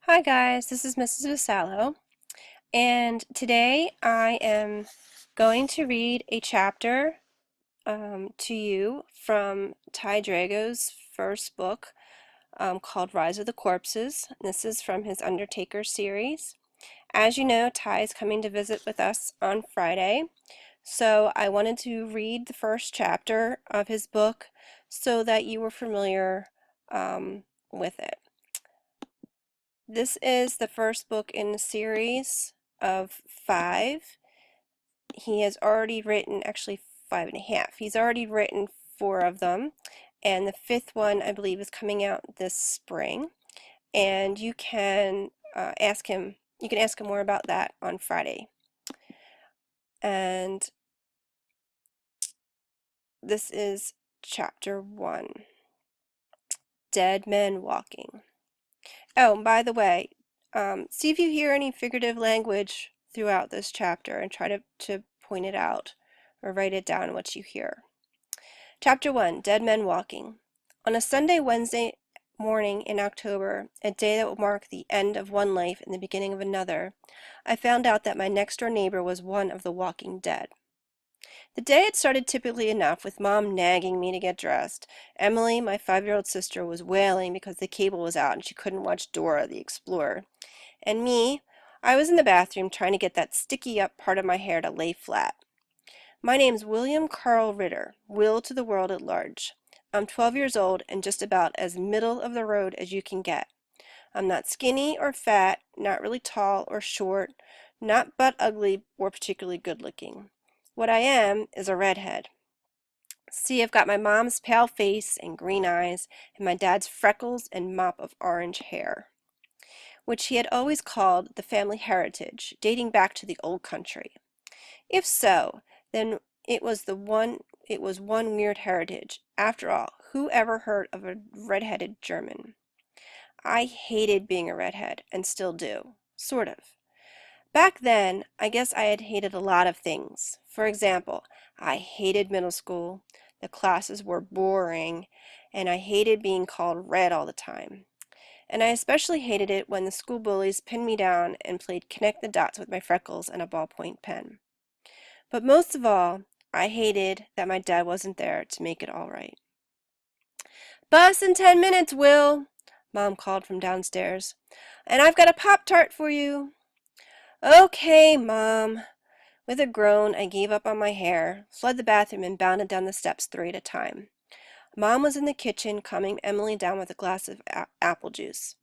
Hi guys, this is Mrs. Vasallo, and today I am going to read a chapter to you from Ty Drago's first book called Rise of the Corpses. This is from his Undertakers series. As you know, Ty is coming to visit with us on Friday, so I wanted to read the first chapter of his book so that you were familiar with it. This is the first book in the series of 5. He has already written, actually 5.5. He's already written 4 of them, and the 5th one, I believe, is coming out this spring. And you can ask him. You can ask him more about that on Friday. And this is chapter 1, Dead Men Walking. Oh, and by the way, see if you hear any figurative language throughout this chapter and try to point it out or write it down what you hear. Chapter 1, Dead Men Walking. On a Sunday, Wednesday morning in October, a day that would mark the end of one life and the beginning of another, I found out that my next-door neighbor was one of the walking dead. The day had started typically enough, with Mom nagging me to get dressed. Emily, my 5-year-old sister, was wailing because the cable was out and she couldn't watch Dora the Explorer. And me, I was in the bathroom trying to get that sticky up part of my hair to lay flat. My name's William Carl Ritter, Will to the world at large. I'm 12 years old and just about as middle of the road as you can get. I'm not skinny or fat, not really tall or short, not butt ugly or particularly good looking. What I am is a redhead. See, I've got my mom's pale face and green eyes, and my dad's freckles and mop of orange hair, which he had always called the family heritage, dating back to the old country. If so, then it was one weird heritage. After all, who ever heard of a red-headed German? I hated being a redhead, and still do, sort of. Back then, I guess I had hated a lot of things. For example, I hated middle school, the classes were boring, and I hated being called red all the time. And I especially hated it when the school bullies pinned me down and played connect the dots with my freckles and a ballpoint pen. But most of all, I hated that my dad wasn't there to make it all right. "Bus in 10 minutes, Will," Mom called from downstairs. "And I've got a Pop-Tart for you." "Okay, Mom." With a groan, I gave up on my hair, fled the bathroom, and bounded down the steps 3 at a time. Mom was in the kitchen, calming Emily down with a glass of apple juice.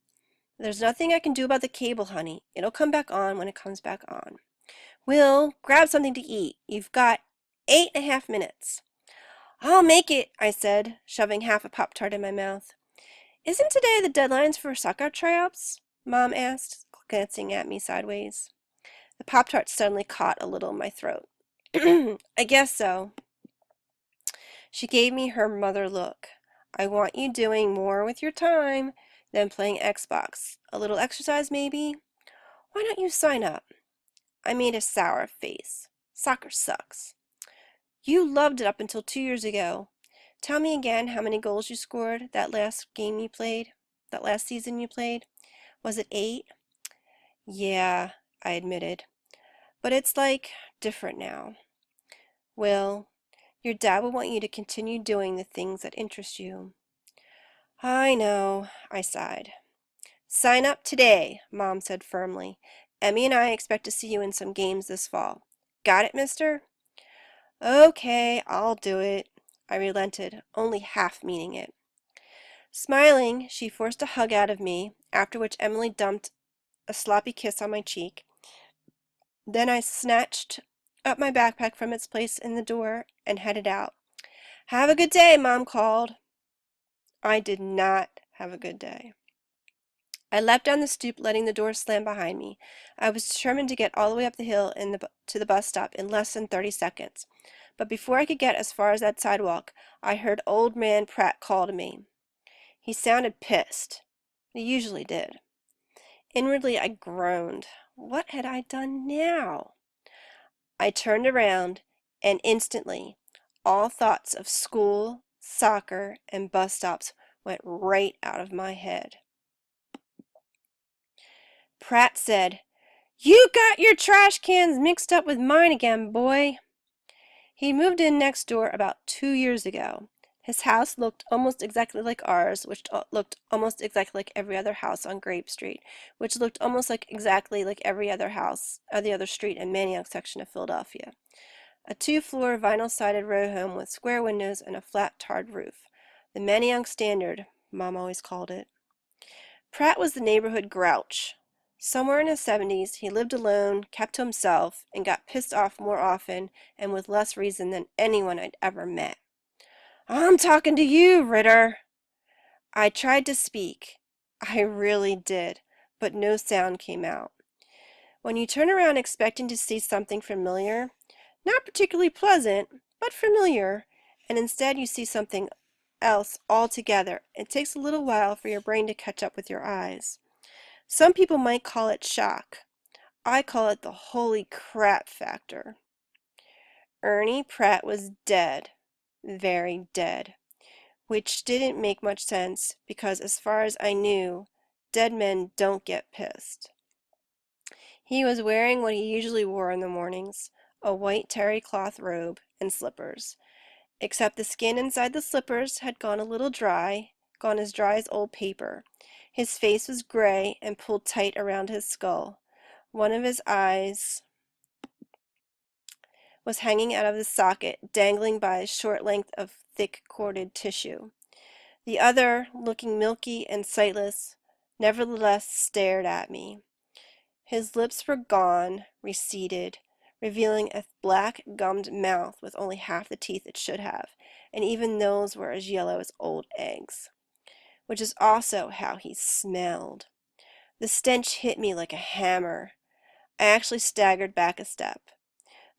"There's nothing I can do about the cable, honey. It'll come back on when it comes back on." "Will, grab something to eat. You've got 8.5 minutes. "I'll make it," I said, shoving half a Pop-Tart in my mouth. "Isn't today the deadlines for soccer tryouts?" Mom asked, glancing at me sideways. The Pop-Tart suddenly caught a little in my throat. "I guess so." She gave me her mother look. "I want you doing more with your time than playing Xbox. A little exercise, maybe? Why don't you sign up?" I made a sour face. "Soccer sucks." "You loved it up until 2 years ago. Tell me again how many goals you scored that last game you played, that last season you played. Was it 8? "Yeah," I admitted. "But it's like different now." "Will, your dad will want you to continue doing the things that interest you." "I know," I sighed. "Sign up today," Mom said firmly. "Emmy and I expect to see you in some games this fall. Got it, mister?" "Okay, I'll do it." I relented, only half meaning it. Smiling, she forced a hug out of me, after which Emily dumped a sloppy kiss on my cheek. Then I snatched up my backpack from its place in the door and headed out. "Have a good day," Mom called. I did not have a good day. I leapt down the stoop, letting the door slam behind me. I was determined to get all the way up the hill to the bus stop in less than 30 seconds. But before I could get as far as that sidewalk, I heard Old Man Pratt call to me. He sounded pissed. He usually did. Inwardly, I groaned. What had I done now? I turned around, and instantly, all thoughts of school, soccer, and bus stops went right out of my head. Pratt said, "You got your trash cans mixed up with mine again, boy." He moved in next door about 2 years ago. His house looked almost exactly like ours, which looked almost exactly like every other house on Grape Street, which looked almost exactly like every other house on the other street in Manayunk section of Philadelphia. A 2-floor vinyl-sided row home with square windows and a flat tarred roof. The Manayunk Standard, Mom always called it. Pratt was the neighborhood grouch. Somewhere in his 70s, he lived alone, kept to himself, and got pissed off more often and with less reason than anyone I'd ever met. "I'm talking to you, Ritter." I tried to speak. I really did, but no sound came out. When you turn around expecting to see something familiar, not particularly pleasant, but familiar, and instead you see something else altogether, it takes a little while for your brain to catch up with your eyes. Some people might call it shock. I call it the holy crap factor. Ernie Pratt was dead. Very dead. Which didn't make much sense because as far as I knew, dead men don't get pissed. He was wearing what he usually wore in the mornings, a white terry cloth robe and slippers, except the skin inside the slippers had gone a little dry, gone as dry as old paper. His face was gray and pulled tight around his skull. One of his eyes was hanging out of the socket, dangling by a short length of thick corded tissue. The other, looking milky and sightless, nevertheless stared at me. His lips were gone, receded, revealing a black gummed mouth with only half the teeth it should have, and even those were as yellow as old eggs. Which is also how he smelled. The stench hit me like a hammer. I actually staggered back a step.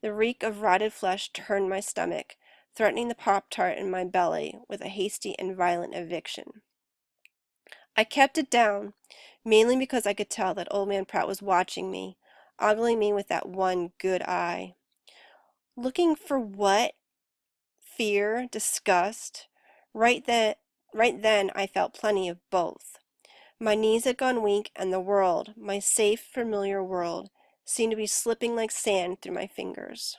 The reek of rotted flesh turned my stomach, threatening the Pop-Tart in my belly with a hasty and violent eviction. I kept it down, mainly because I could tell that Old Man Pratt was watching me, ogling me with that one good eye. Looking for what? Fear? Disgust? Right then I felt plenty of both. My knees had gone weak, and the world, my safe, familiar world, seemed to be slipping like sand through my fingers.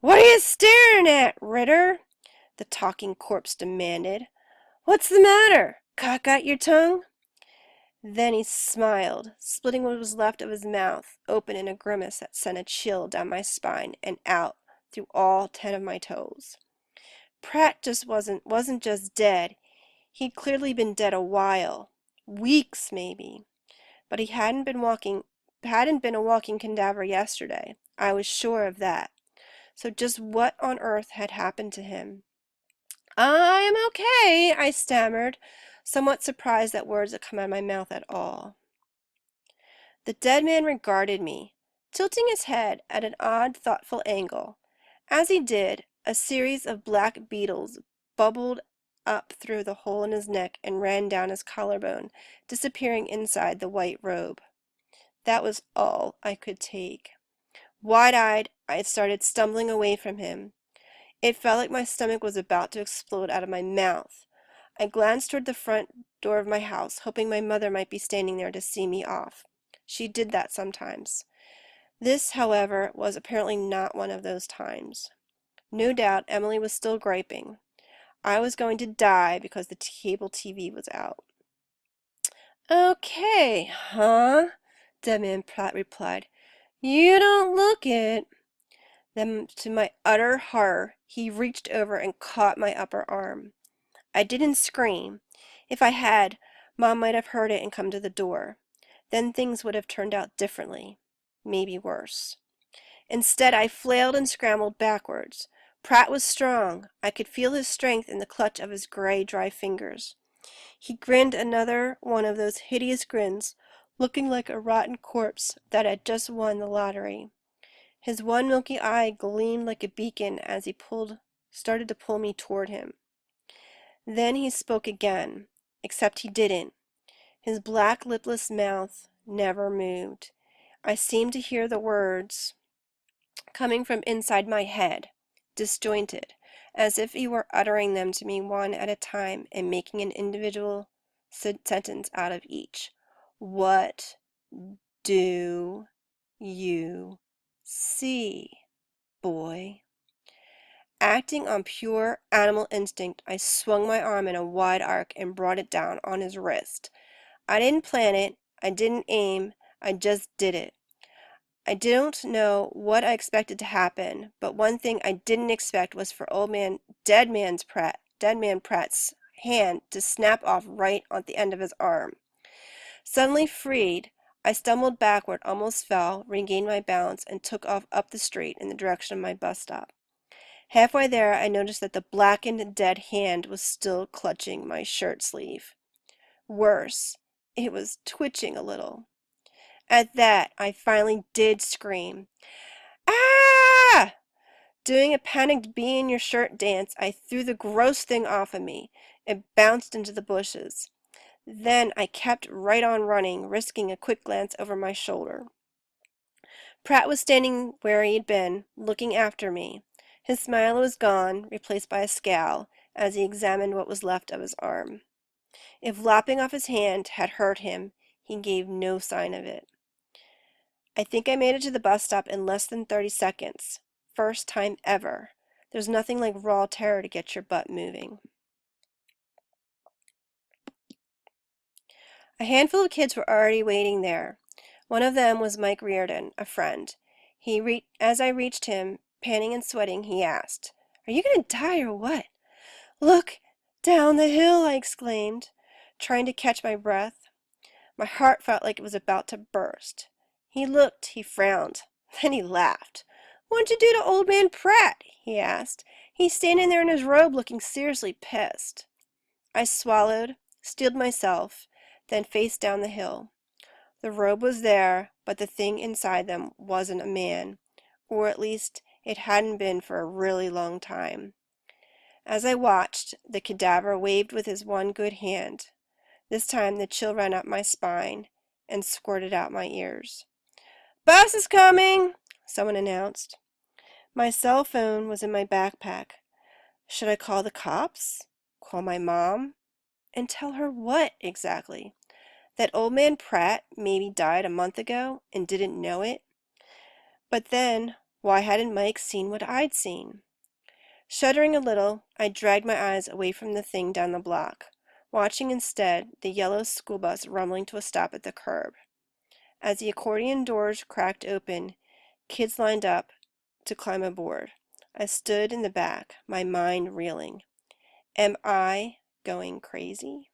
"What are you staring at, Ritter?" the talking corpse demanded. "What's the matter? Cock out your tongue?" Then he smiled, splitting what was left of his mouth open in a grimace that sent a chill down my spine and out through all 10 of my toes. Pratt just wasn't just dead. He'd clearly been dead a while, weeks maybe. But he hadn't been a walking cadaver yesterday. I was sure of that. So just what on earth had happened to him? "I am okay," I stammered, somewhat surprised that words had come out of my mouth at all. The dead man regarded me, tilting his head at an odd, thoughtful angle. As he did, a series of black beetles bubbled up through the hole in his neck and ran down his collarbone, disappearing inside the white robe. That was all I could take. Wide-eyed, I started stumbling away from him. It felt like my stomach was about to explode out of my mouth. I glanced toward the front door of my house, hoping my mother might be standing there to see me off. She did that sometimes. This, however, was apparently not one of those times. No doubt Emily was still griping. I was going to die because the cable TV was out. "Okay, huh?" Deadman Pratt replied. "You don't look it." Then, to my utter horror, he reached over and caught my upper arm. I didn't scream. If I had, Mom might have heard it and come to the door. Then things would have turned out differently. Maybe worse. Instead, I flailed and scrambled backwards. Pratt was strong. I could feel his strength in the clutch of his gray, dry fingers. He grinned another one of those hideous grins, looking like a rotten corpse that had just won the lottery. His one milky eye gleamed like a beacon as he started to pull me toward him. Then he spoke again, except he didn't. His black, lipless mouth never moved. I seemed to hear the words coming from inside my head, disjointed, as if he were uttering them to me one at a time and making an individual sentence out of each. "What do you see, boy? Acting on pure animal instinct, I swung my arm in a wide arc and brought it down on his wrist. I didn't plan it. I didn't aim. I just did it. I don't know what I expected to happen, but one thing I didn't expect was for Dead Man Pratt's hand to snap off right on the end of his arm. Suddenly freed, I stumbled backward, almost fell, regained my balance, and took off up the street in the direction of my bus stop. Halfway there, I noticed that the blackened, dead hand was still clutching my shirt sleeve. Worse, it was twitching a little. At that, I finally did scream. Ah! Doing a panicked bee in your shirt dance, I threw the gross thing off of me. It bounced into the bushes. Then I kept right on running, risking a quick glance over my shoulder. Pratt was standing where he had been, looking after me. His smile was gone, replaced by a scowl, as he examined what was left of his arm. If lopping off his hand had hurt him, he gave no sign of it. I think I made it to the bus stop in less than 30 seconds. First time ever. There's nothing like raw terror to get your butt moving. A handful of kids were already waiting there. One of them was Mike Reardon, a friend. As I reached him, panting and sweating, he asked, "Are you going to die or what?" "Look down the hill," I exclaimed, trying to catch my breath. My heart felt like it was about to burst. He frowned, then he laughed. "What'd you do to old man Pratt?" he asked. "He's standing there in his robe looking seriously pissed." I swallowed, steeled myself, then faced down the hill. The robe was there, but the thing inside them wasn't a man, or at least it hadn't been for a really long time. As I watched, the cadaver waved with his one good hand. This time the chill ran up my spine and squirted out my ears. "Bus is coming," someone announced. My cell phone was in my backpack. Should I call the cops? Call my mom? And tell her what exactly? That old man Pratt maybe died a month ago and didn't know it? But then, why hadn't Mike seen what I'd seen? Shuddering a little, I dragged my eyes away from the thing down the block, watching instead the yellow school bus rumbling to a stop at the curb. As the accordion doors cracked open, kids lined up to climb aboard. I stood in the back, my mind reeling. Am I going crazy?